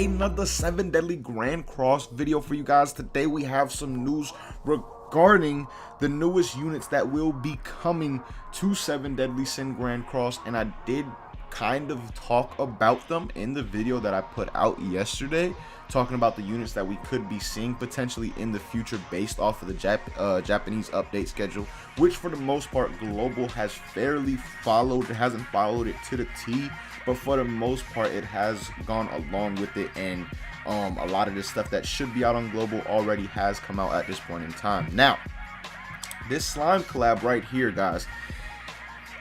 another 7 Deadly Grand Cross video for you guys. Today we have some news regarding the newest units that will be coming to 7 Deadly Sin Grand Cross, and I did kind of talk about them in the video that I put out yesterday, talking about the units that we could be seeing potentially in the future based off of the Japanese update schedule, which for the most part Global has fairly followed. It hasn't followed it to the T, but for the most part it has gone along with it, and a lot of this stuff that should be out on Global already has come out at this point in time. Now, this slime collab right here, guys,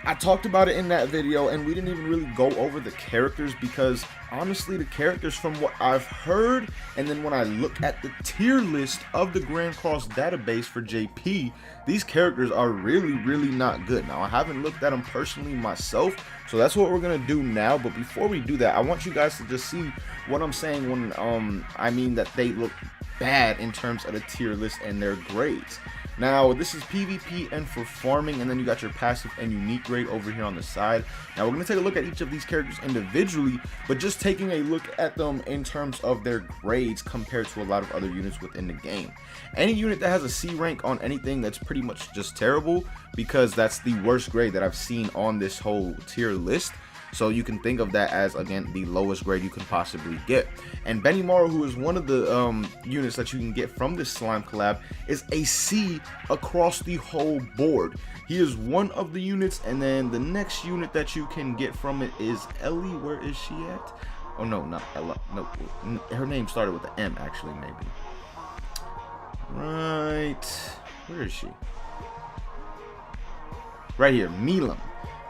I talked about it in that video, and we didn't even really go over the characters because honestly the characters, from what I've heard and then when I look at the tier list of the Grand Cross database for JP, these characters are really not good. Now, I haven't looked at them personally myself, so that's what we're gonna do now. But before we do that, I want you guys to just see what I'm saying when I mean that they look bad in terms of the tier list and their grades. Now, this is PvP and for farming, and then you got your passive and unique grade over here on the side. Now, we're going to take a look at each of these characters individually, but just taking a look at them in terms of their grades compared to a lot of other units within the game. Any unit that has a C rank on anything, that's pretty much just terrible, because that's the worst grade that I've seen on this whole tier list. So you can think of that as, again, the lowest grade you can possibly get. And Benimaru, who is one of the units that you can get from this slime collab, is a C across the whole board. He is one of the units, and then the next unit that you can get from it is Ellie. Where is she at? Oh no, not Ella. No, her name started with an M, actually, maybe. Right, where is she? Right here, Milam.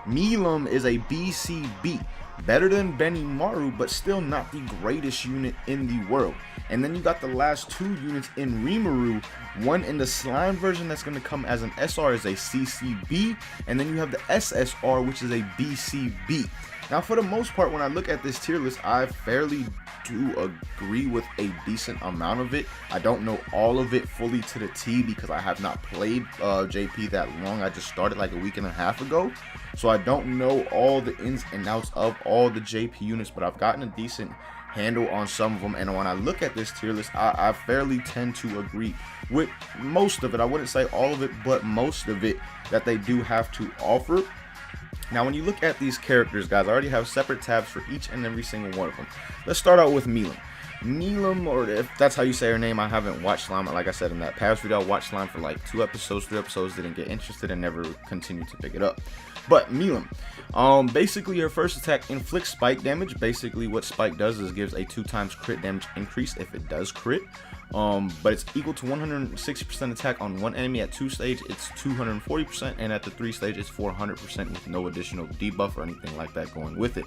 Milam is a BCB, better than Benimaru, but still not the greatest unit in the world. And then you got the last two units in Rimuru, one in the slime version that's going to come as an SR is a CCB, and then you have the SSR, which is a BCB. Now, for the most part, when I look at this tier list, I fairly do agree with a decent amount of it. I don't know all of it fully to the T because I have not played JP that long. I just started like a week and a half ago, so I don't know all the ins and outs of all the JP units, but I've gotten a decent handle on some of them. And when I look at this tier list, I fairly tend to agree with most of it. I wouldn't say all of it, but most of it that they do have to offer. Now, when you look at these characters, guys, I already have separate tabs for each and every single one of them. Let's start out with Milam. Milam, or if that's how you say her name, I haven't watched Slime. Like I said in that past video, I watched Slime for like 2 episodes, 3 episodes, didn't get interested and never continued to pick it up. But Milam, basically her first attack inflicts spike damage. Basically what spike does is gives a 2x crit damage increase if it does crit. But it's equal to 160% attack on one enemy. At 2 stage it's 240%, and at the 3 stage it's 400% with no additional debuff or anything like that going with it.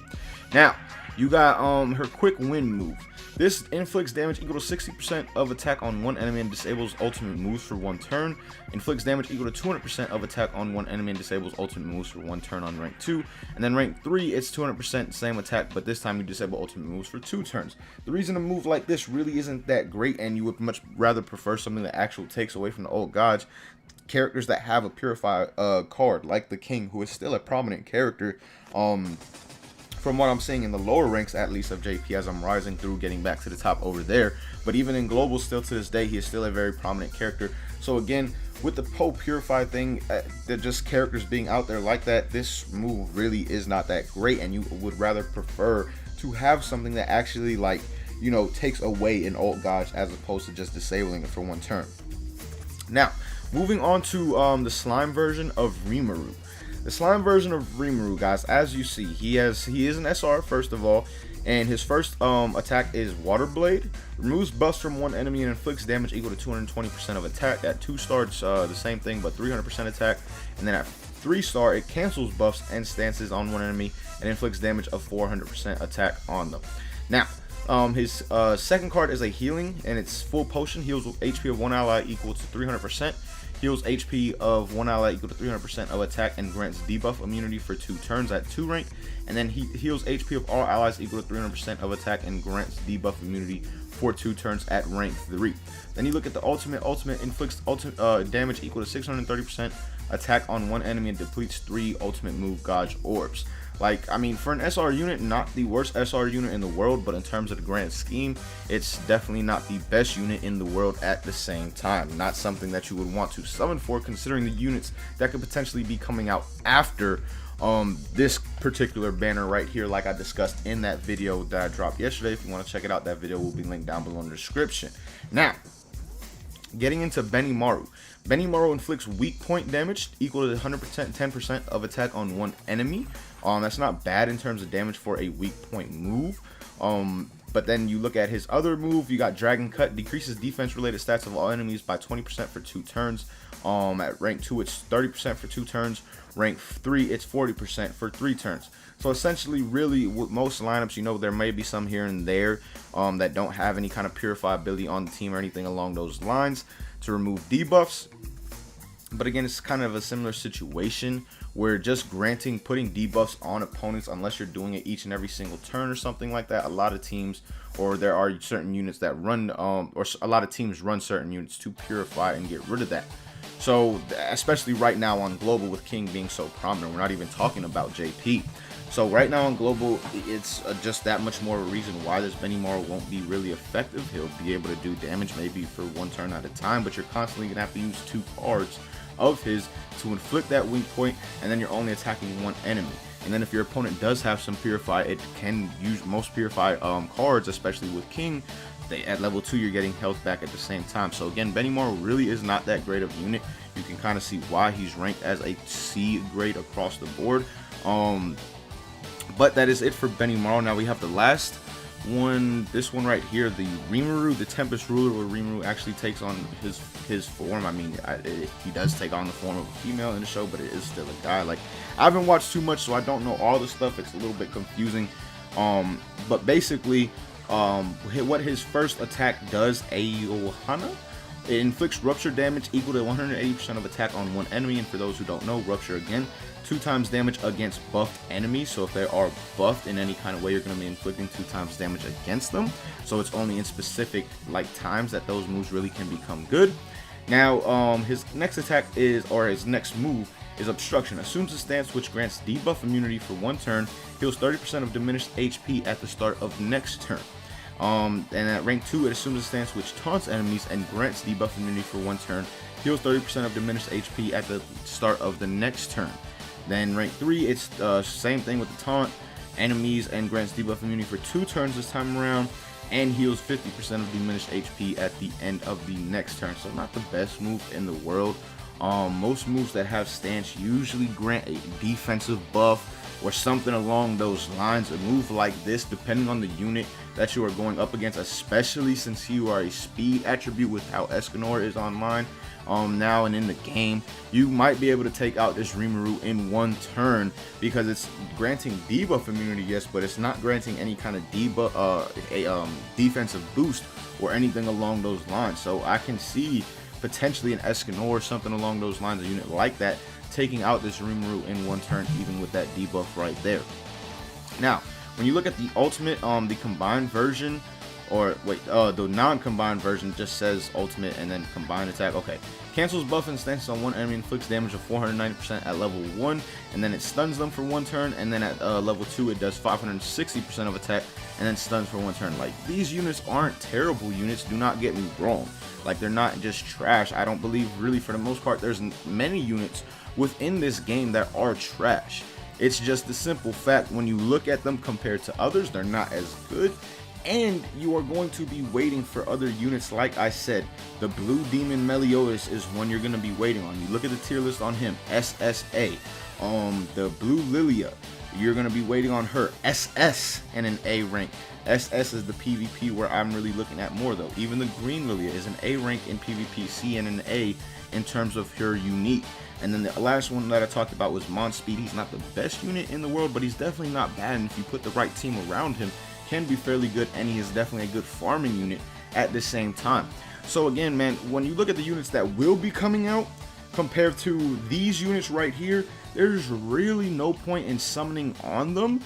Now, you got her quick wind move. This inflicts damage equal to 60% of attack on one enemy and disables ultimate moves for 1 turn. Inflicts damage equal to 200% of attack on one enemy and disables ultimate moves for 1 turn on rank 2. And then rank 3, it's 200% same attack, but this time you disable ultimate moves for 2 turns. The reason a move like this really isn't that great, and you would much rather prefer something that actually takes away from the old gods, characters that have a purify card, like the King, who is still a prominent character, from what I'm seeing in the lower ranks at least of JP as I'm rising through, getting back to the top over there. But even in Global, still to this day, he is still a very prominent character. So again, with the Purify thing, they're just characters being out there like that, this move really is not that great, and you would rather prefer to have something that actually, like, you know, takes away an old gods as opposed to just disabling it for 1 turn. Now, moving on to the slime version of Rimuru. The slime version of Rimuru, guys, as you see, he is an SR first of all, and his first attack is Water Blade. Removes buffs from one enemy and inflicts damage equal to 220% of attack. At 2 star, it's the same thing, but 300% attack. And then at 3 star, it cancels buffs and stances on one enemy and inflicts damage of 400% attack on them. Now, his second card is a healing, and it's full potion. Heals HP of one ally equal to 300%. Heals HP of one ally equal to 300% of attack and grants debuff immunity for 2 turns at 2 rank. And then he heals HP of all allies equal to 300% of attack and grants debuff immunity for 2 turns at rank 3. Then you look at the ultimate. Ultimate inflicts damage equal to 630% attack on one enemy and depletes 3 ultimate move Gauge orbs. Like, I mean, for an SR unit, not the worst SR unit in the world, but in terms of the grand scheme, it's definitely not the best unit in the world at the same time. Not something that you would want to summon for, considering the units that could potentially be coming out after this particular banner right here, like I discussed in that video that I dropped yesterday. If you want to check it out, that video will be linked down below in the description. Now, getting into Benimaru. Benimaru inflicts weak point damage equal to 100%, 10% of attack on one enemy. That's not bad in terms of damage for a weak point move. But then you look at his other move, you got Dragon Cut, decreases defense related stats of all enemies by 20% for 2 turns. At rank 2, it's 30% for 2 turns. Rank 3, it's 40% for 3 turns. So essentially, really, with most lineups, you know, there may be some here and there that don't have any kind of Purify ability on the team or anything along those lines to remove debuffs. But again, it's kind of a similar situation where just putting debuffs on opponents, unless you're doing it each and every single turn or something like that, a lot of teams, or there are certain units that run, or a lot of teams run certain units to purify and get rid of that. So, especially right now on Global with King being so prominent, we're not even talking about JP. So right now on Global, it's just that much more of a reason why this Benimaru won't be really effective. He'll be able to do damage maybe for 1 turn at a time, but you're constantly going to have to use 2 cards of his to inflict that weak point, and then you're only attacking 1 enemy. And then if your opponent does have some Purify, it can use most Purify cards, especially with King. At level 2, you're getting health back at the same time. So again, Benimaru really is not that great of a unit. You can kind of see why he's ranked as a C grade across the board. But that is it for Benimaru. Now we have the last one, this one right here, the Rimuru, the Tempest Ruler, where Rimuru actually takes on his form. I mean, he does take on the form of a female in the show, but it is still a guy. Like, I haven't watched too much, so I don't know all the stuff. It's a little bit confusing. But basically, what his first attack does, Aohana, it inflicts rupture damage equal to 180% of attack on 1 enemy. And for those who don't know, rupture again, 2 times damage against buffed enemies. So if they are buffed in any kind of way, you're going to be inflicting 2 times damage against them. So it's only in specific times that those moves really can become good. Now his next attack is, or his next move is Obstruction. Assumes a stance which grants debuff immunity for 1 turn, heals 30% of diminished HP at the start of next turn. And at rank 2, it assumes a stance which taunts enemies and grants debuff immunity for 1 turn, heals 30% of diminished HP at the start of the next turn. Then rank 3, it's same thing with the taunt enemies and grants debuff immunity for 2 turns this time around, and heals 50% of diminished HP at the end of the next turn. So not the best move in the world. Most moves that have stance usually grant a defensive buff or something along those lines. A move like this, depending on the unit that you are going up against, especially since you are a speed attribute with how Escanor is online now and in the game, you might be able to take out this Rimuru in 1 turn, because it's granting debuff immunity, yes, but it's not granting any kind of debuff, defensive boost or anything along those lines. So I can see potentially an Escanor or something along those lines, a unit like that, taking out this Rimuru in 1 turn, even with that debuff right there. Now, when you look at the ultimate, the combined version, or wait, the non-combined version just says ultimate and then combined attack. Okay, cancels buff and stances on 1 enemy, inflicts damage of 490% at level 1, and then it stuns them for 1 turn, and then at level 2 it does 560% of attack and then stuns for 1 turn. Like, these units aren't terrible units, do not get me wrong. Like, they're not just trash. I don't believe really for the most part there's many units within this game that are trash. It's just the simple fact, when you look at them compared to others, they're not as good, and you are going to be waiting for other units. Like I said, the Blue Demon Meliodas is one you're going to be waiting on. You look at the tier list on him, SSA. The Blue Lilia, you're going to be waiting on her, SS, and an A rank. SS is the PvP where I'm really looking at more though. Even the Green Lilia is an A rank in PvP, C and an A in terms of her unique. And then the last one that I talked about was Monspeed. He's not the best unit in the world, but he's definitely not bad, and if you put the right team around him, can be fairly good, and he is definitely a good farming unit at the same time. So again, man, when you look at the units that will be coming out compared to these units right here, there's really no point in summoning on them.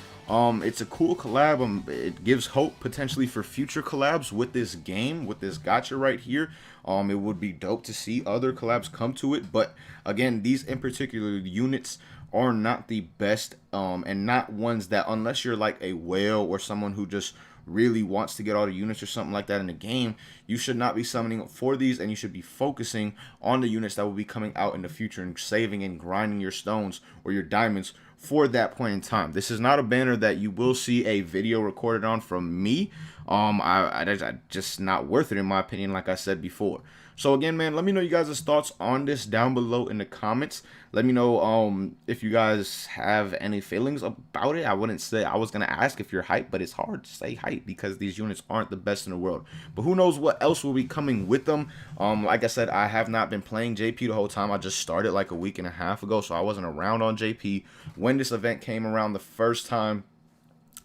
It's a cool collab. It gives hope potentially for future collabs with this game, with this gacha right here. It would be dope to see other collabs come to it, but again, these in particular units are not the best, and not ones that, unless you're like a whale or someone who just really wants to get all the units or something like that in the game, you should not be summoning for these, and you should be focusing on the units that will be coming out in the future and saving and grinding your stones or your diamonds for that point in time. This is not a banner that you will see a video recorded on from me. I just not worth it in my opinion, like I said before. So again, man, let me know you guys' thoughts on this down below in the comments. Let me know if you guys have any feelings about it. I wouldn't say, I was gonna ask if you're hyped, but it's hard to say hype because these units aren't the best in the world. But who knows what else will be coming with them. Like I said, I have not been playing JP the whole time. I just started like a week and a half ago, so I wasn't around on JP when this event came around the first time.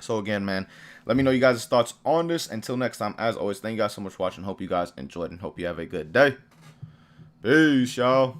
So again, man, let me know you guys' thoughts on this. Until next time, as always, thank you guys so much for watching. Hope you guys enjoyed and hope you have a good day. Peace, y'all.